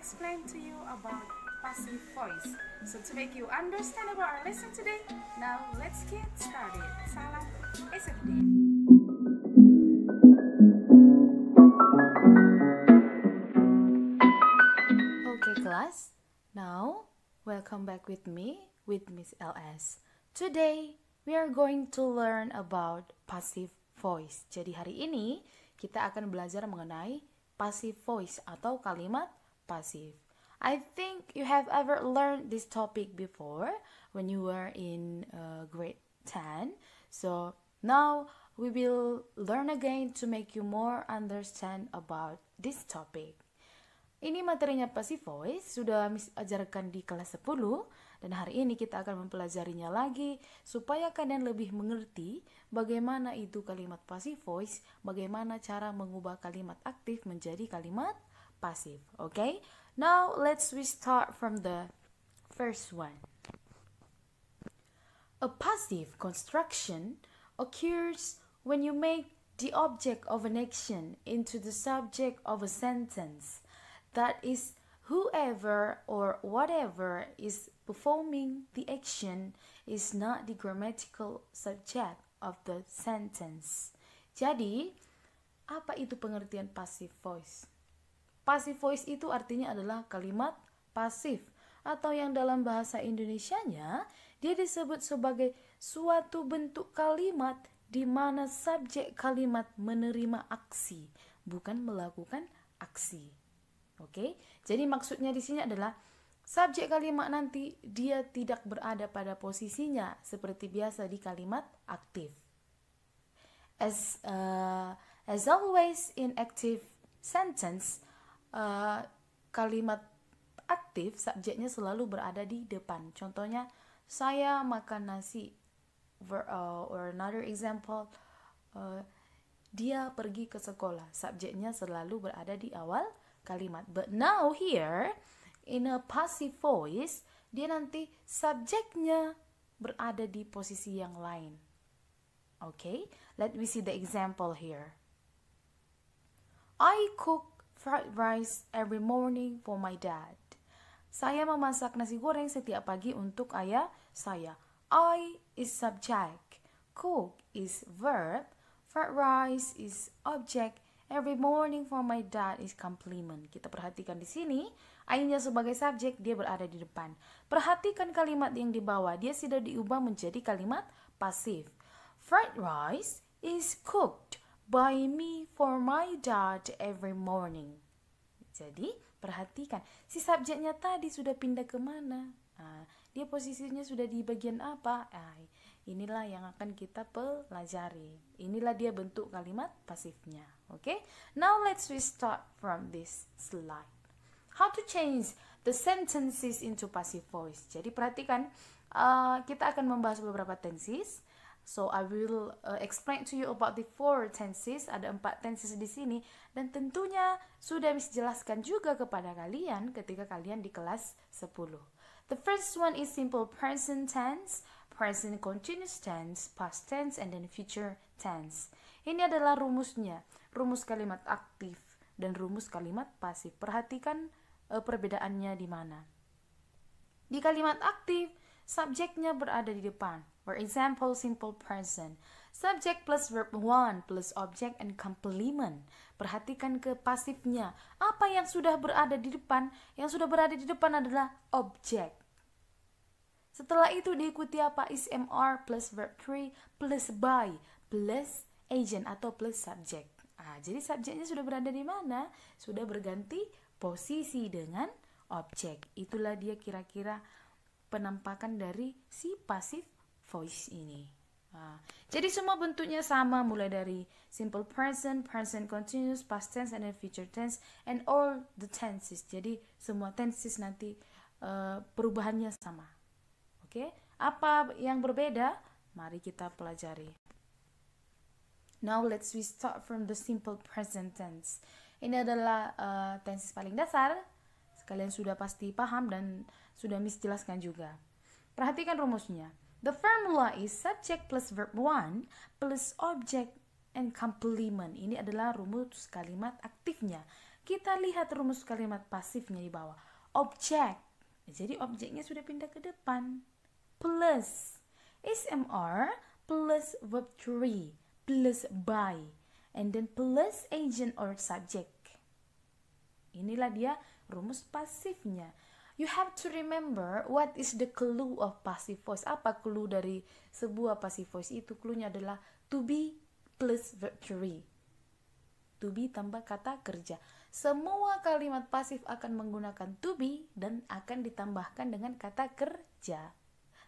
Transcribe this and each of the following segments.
explain to you about passive voice. So to make you understand about our lesson today, now let's get started. Salam SFD. Okay class, now welcome back with me, with Miss LS. Today we are going to learn about passive voice. Jadi hari ini kita akan belajar mengenai passive voice atau kalimat pasif. I think you have ever learned this topic before when you were in grade 10. So now we will learn again to make you more understand about this topic. Ini materinya passive voice sudah Miss ajarkan di kelas 10 dan hari ini kita akan mempelajarinya lagi supaya kalian lebih mengerti bagaimana itu kalimat passive voice, bagaimana cara mengubah kalimat aktif menjadi kalimat pasif. Okay? Now let's start from the first one. A passive construction occurs when you make the object of an action into the subject of a sentence. That is, whoever or whatever is performing the action is not the grammatical subject of the sentence. Jadi, apa itu pengertian passive voice? Passive voice itu artinya adalah kalimat pasif, atau yang dalam bahasa Indonesianya dia disebut sebagai suatu bentuk kalimat di mana subjek kalimat menerima aksi, bukan melakukan aksi. Oke, jadi maksudnya di sini adalah subjek kalimat nanti dia tidak berada pada posisinya seperti biasa di kalimat aktif. As always in active sentence, kalimat aktif subjeknya selalu berada di depan. Contohnya, saya makan nasi. Or another example, dia pergi ke sekolah. Subjeknya selalu berada di awal kalimat. But now here in a passive voice, dia nanti subjeknya berada di posisi yang lain. Okay, let me see the example here. I cook fried rice every morning for my dad. Saya memasak nasi goreng setiap pagi untuk ayah saya. I is subject, cook is verb, fried rice is object, every morning for my dad is complement. Kita perhatikan di sini, I-nya sebagai subjek, dia berada di depan. Perhatikan kalimat yang di bawah, dia sudah diubah menjadi kalimat pasif. Fried rice is cooked by me for my dad every morning. Jadi, perhatikan, si subjeknya tadi sudah pindah ke mana? Dia posisinya sudah di bagian apa? Inilah yang akan kita pelajari. Inilah dia bentuk kalimat pasifnya. Okay? Now let's start from this slide. How to change the sentences into passive voice. Jadi perhatikan, kita akan membahas beberapa tenses. So I will explain to you about the 4 tenses. Ada 4 tenses di sini dan tentunya sudah Miss jelaskan juga kepada kalian ketika kalian di kelas 10. The first one is simple present tense, present continuous tense, past tense, and then future tense. Ini adalah rumusnya, rumus kalimat aktif dan rumus kalimat pasif. Perhatikan perbedaannya di mana. Di kalimat aktif, subjeknya berada di depan. For example, simple present. Subject plus verb 1 plus object and complement. Perhatikan ke pasifnya. Apa yang sudah berada di depan? Yang sudah berada di depan adalah object. Setelah itu diikuti apa? Is MR plus verb 3 plus by plus agent atau plus subject. Jadi subjeknya sudah berada di mana? Sudah berganti posisi dengan objek. Itulah dia kira-kira penampakan dari si passive voice ini. Jadi semua bentuknya sama, mulai dari simple present, present continuous, past tense, and then future tense, and all the tenses. Jadi semua tenses nanti perubahannya sama. Oke, apa yang berbeda? Mari kita pelajari. Now let's start from the simple present tense. Ini adalah tenses paling dasar. Kalian sudah pasti paham dan sudah Miss jelaskan juga. Perhatikan rumusnya. The formula is subject plus verb 1 plus object and complement. Ini adalah rumus kalimat aktifnya. Kita lihat rumus kalimat pasifnya di bawah. Objek. Jadi objeknya sudah pindah ke depan. Plus SMR plus verb to be plus by and then plus agent or subject. Inilah dia rumus pasifnya. You have to remember what is the clue of passive voice. Apa clue dari sebuah passive voice itu? Cluenya adalah to be plus verb to be. To be tambah kata kerja. Semua kalimat pasif akan menggunakan to be dan akan ditambahkan dengan kata kerja.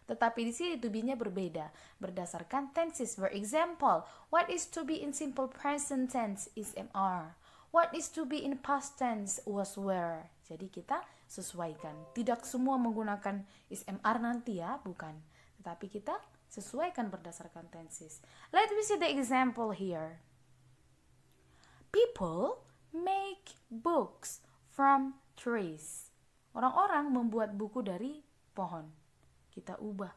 Tetapi di sini to be-nya berbeda berdasarkan tenses. For example, what is to be in simple present tense is MR. What is to be in past tense was were. Jadi kita sesuaikan. Tidak semua menggunakan is MR nanti ya, bukan. Tetapi kita sesuaikan berdasarkan tenses. Let me see the example here. People make books from trees. Orang-orang membuat buku dari pohon. Kita ubah.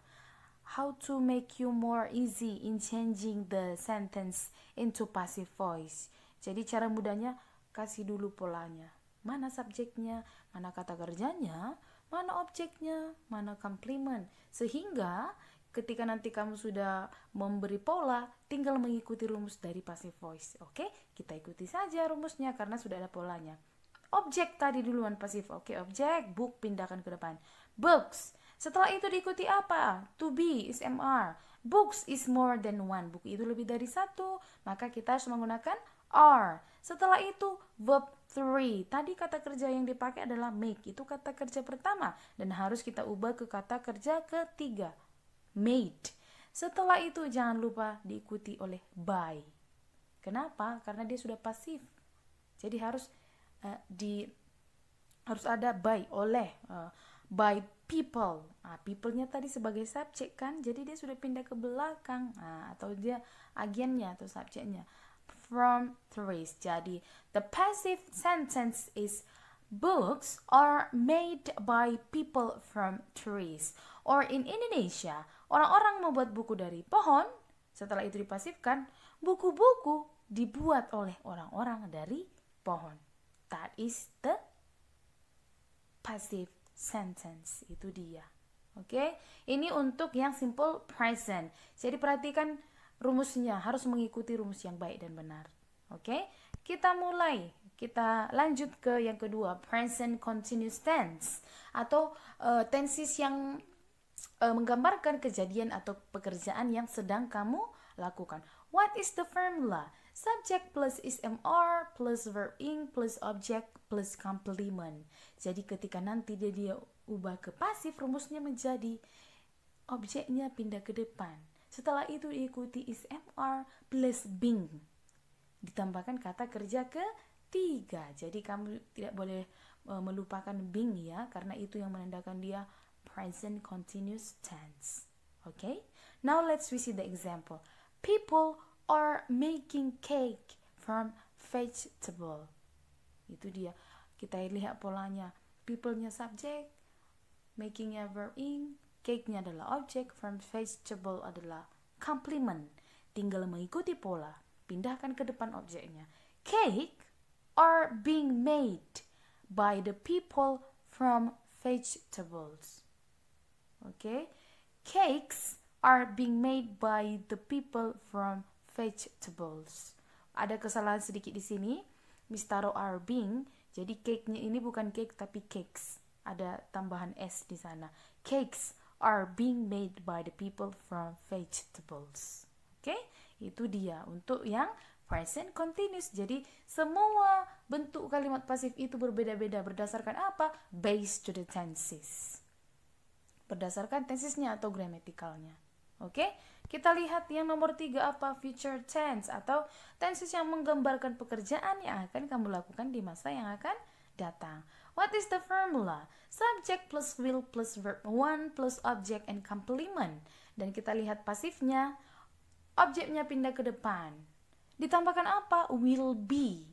How to make you more easy in changing the sentence into passive voice. Jadi cara mudahnya kasih dulu polanya. Mana subjeknya, mana kata kerjanya, mana objeknya, mana complement. Sehingga ketika nanti kamu sudah memberi pola, tinggal mengikuti rumus dari passive voice. Oke, kita ikuti saja rumusnya karena sudah ada polanya. Objek tadi duluan pasif. Oke, objek, book pindahkan ke depan. Books. Setelah itu diikuti apa? To be is MR. Books is more than one. Buku itu lebih dari satu. Maka kita harus menggunakan are. Setelah itu verb 3. Tadi kata kerja yang dipakai adalah make. Itu kata kerja pertama. Dan harus kita ubah ke kata kerja ketiga. Made. Setelah itu jangan lupa diikuti oleh by. Kenapa? Karena dia sudah pasif. Jadi harus ada by, oleh, by people. People-nya tadi sebagai subjek kan, jadi dia sudah pindah ke belakang. Atau dia agennya atau subjeknya. From trees. Jadi the passive sentence is books are made by people from trees. Or in Indonesia, orang-orang membuat buku dari pohon. Setelah itu dipasifkan, buku-buku dibuat oleh orang-orang dari pohon. That is the passive sentence. Itu dia. Oke, ini untuk yang simple present. Jadi perhatikan rumusnya, harus mengikuti rumus yang baik dan benar. Oke, kita mulai. Kita lanjut ke yang kedua, present continuous tense atau tenses yang menggambarkan kejadian atau pekerjaan yang sedang kamu lakukan. What is the formula? Subject plus is MR plus verb ing plus object plus complement. Jadi ketika nanti dia ubah ke pasif, rumusnya menjadi objeknya pindah ke depan. Setelah itu diikuti is MR plus being. Ditambahkan kata kerja ketiga. Jadi kamu tidak boleh melupakan being ya, karena itu yang menandakan dia present continuous tense. Okay? Now let's see the example. People are making cake from vegetable. Itu dia. Kita lihat polanya. People-nya subjek, making-nya verb ing, cake-nya adalah objek, from vegetable adalah complement. Tinggal mengikuti pola. Pindahkan ke depan objeknya. Cake are being made by the people from vegetables. Okay? Cakes are being made by the people from vegetables. Ada kesalahan sedikit di sini. Miss taruh are being. Jadi cake-nya ini bukan cake tapi cakes. Ada tambahan s di sana. Cakes are being made by the people from vegetables. Oke? Itu dia untuk yang present continuous. Jadi semua bentuk kalimat pasif itu berbeda-beda berdasarkan apa? Based to the tenses. Berdasarkan tensesnya atau gramatikalnya. Oke? Kita lihat yang nomor 3 apa? Future tense atau tenses yang menggambarkan pekerjaan yang akan kamu lakukan di masa yang akan datang. What is the formula? Subject plus will plus verb 1 plus object and complement. Dan kita lihat pasifnya. Objeknya pindah ke depan. Ditambahkan apa? Will be.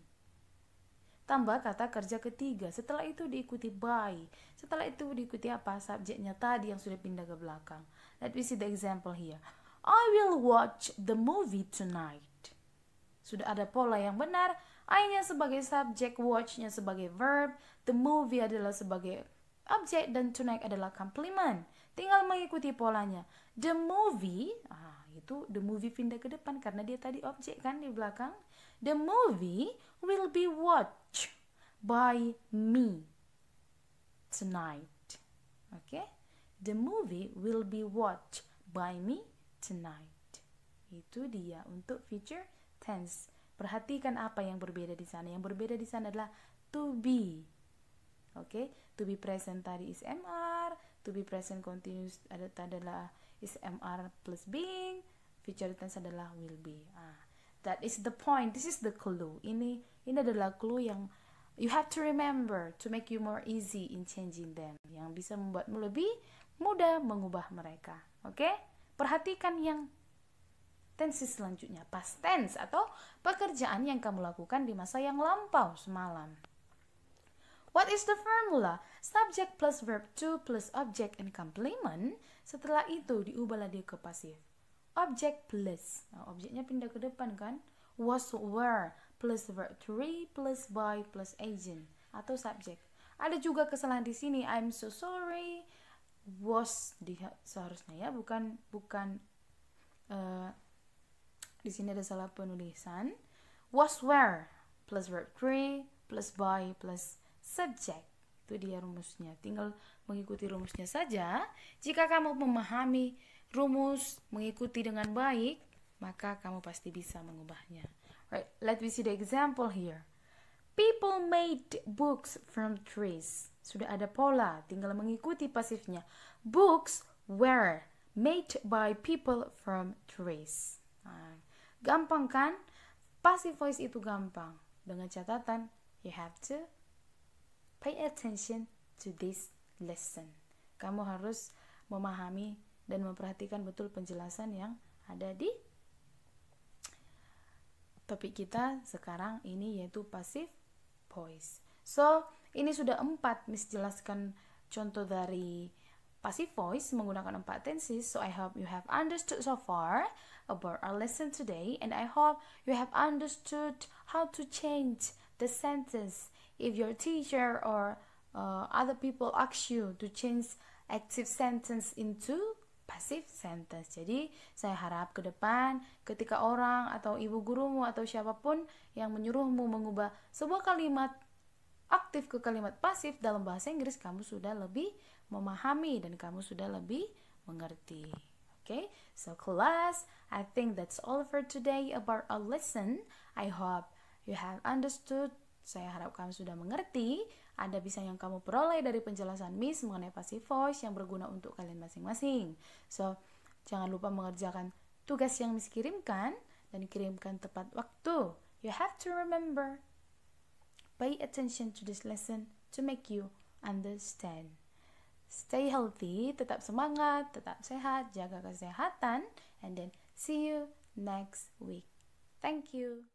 Tambah kata kerja ketiga. Setelah itu diikuti by. Setelah itu diikuti apa? Subjeknya tadi yang sudah pindah ke belakang. Let me see the example here. I will watch the movie tonight. Sudah ada pola yang benar. I-nya sebagai subjek, watch-nya sebagai verb, the movie adalah sebagai objek, dan tonight adalah complement. Tinggal mengikuti polanya. The movie, itu the movie pindah ke depan karena dia tadi objek kan di belakang. The movie will be watched by me tonight. Okay? The movie will be watched by me tonight. Itu dia untuk future tense. Perhatikan apa yang berbeda di sana. Yang berbeda di sana adalah to be. Okay? To be present tadi is MR, to be present continuous adalah is MR plus being, future tense adalah will be. That is the point. This is the clue. Ini adalah clue yang you have to remember to make you more easy in changing them. Yang bisa membuatmu lebih mudah mengubah mereka. Oke? Perhatikan yang tense selanjutnya, past tense atau pekerjaan yang kamu lakukan di masa yang lampau semalam. What is the formula? Subject plus verb to plus object and complement. Setelah itu diubahlah dia ke pasif. Object plus, objeknya pindah ke depan kan? Was, were plus verb to plus by plus agent atau subject. Ada juga kesalahan di sini. I'm so sorry. Was seharusnya ya, bukan di sini ada salah penulisan. Was, were plus verb to plus by plus subject. Itu dia rumusnya. Tinggal mengikuti rumusnya saja. Jika kamu memahami rumus, mengikuti dengan baik, maka kamu pasti bisa mengubahnya. Right, let me see the example here. People made books from trees. Sudah ada pola, tinggal mengikuti pasifnya. Books were made by people from trees. Gampang kan? Passive voice itu gampang. Dengan catatan, you have to pay attention to this lesson. Kamu harus memahami dan memperhatikan betul penjelasan yang ada di topik kita sekarang ini, yaitu passive voice. So, ini sudah 4 Miss jelaskan contoh dari passive voice menggunakan 4 tenses. So, I hope you have understood so far about our lesson today, and I hope you have understood how to change the sentence if your teacher or other people ask you to change active sentence into passive sentence. Jadi saya harap ke depan ketika orang atau ibu gurumu atau siapapun yang menyuruhmu mengubah sebuah kalimat aktif ke kalimat pasif dalam bahasa Inggris, kamu sudah lebih memahami dan kamu sudah lebih mengerti. Okay, so class, I think that's all for today about our lesson. I hope you have understood. Saya harap kamu sudah mengerti. Ada bisa yang kamu peroleh dari penjelasan Miss mengenai passive voice yang berguna untuk kalian masing-masing. So, jangan lupa mengerjakan tugas yang Miss kirimkan dan kirimkan tepat waktu. You have to remember. Pay attention to this lesson to make you understand. Stay healthy, tetap semangat, tetap sehat, jaga kesehatan, and then see you next week. Thank you.